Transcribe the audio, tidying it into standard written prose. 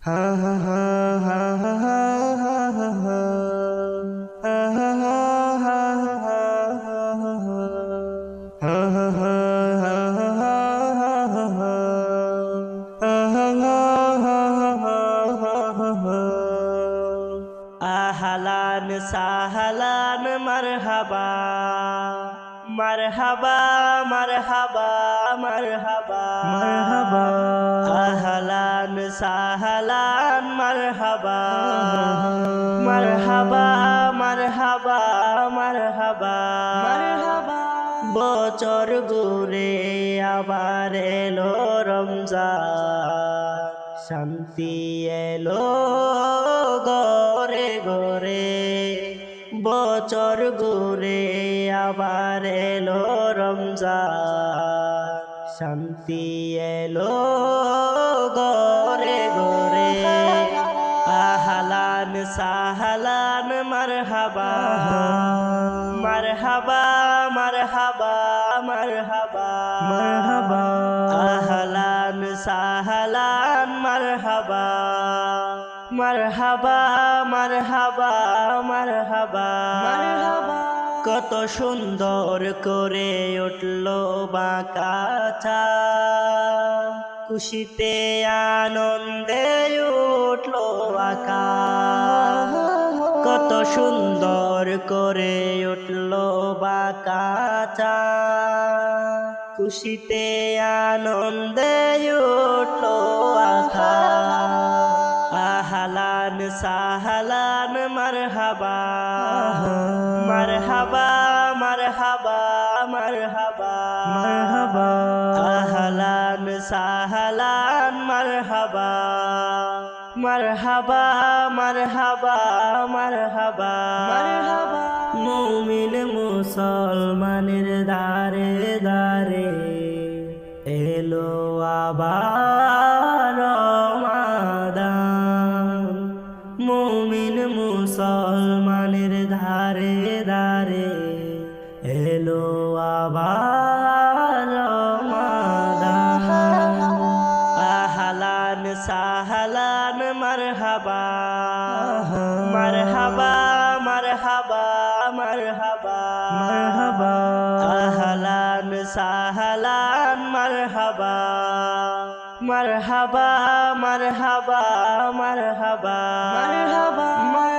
হা হা হা হা হা হা হা হা হা হা হা হা আহলান সাহলান মারহাবা মারহাবা মারহাবা মারহাবা মারহাবা আহলান সাহলান মারহাবা মারহাবা মারহাবা মারহাবা মারহাবা বছর ঘুরে আবার এলো রমজান শান্তি এলো ঘরে ঘরে বছর ঘুরে আবার এলো রমজান শান্তি এলো ঘরে ঘরে আহলান সাহলান মারহাবা মারহাবা মারহাবা মারহাবা মারহাবা আহলান সাহলান মারহাবা মারহাবা মারহাবা মারহাবা মারহাবা কত সুন্দর করে উঠলো বাঁকা চা খুশিতে আনন্দে উঠলো আকাশ কত সুন্দর করে উঠলো বাঁকা চা খুশিতে আনন্দে উঠলো আকাশ আহলান সাহলান মারহাবা মারহাবা মারহাবা মারহাবা মারহাবা আহলান সাহলান মারহাবা মারহাবা মারহাবা মারহাবা মারহাবা মুমিন মুসলমানের দারে দারে এলো আবার রমাদান মুমিন মুসলমানের ধারে ধারে এলো আবার রমাদান আহলান সাহলান মারহাবা মারহাবা মারহাবা মারহাবা মারহাবা আহলান সাহলান মারহাবা মারহাবা মারহাবা মারহাবা মারহাবা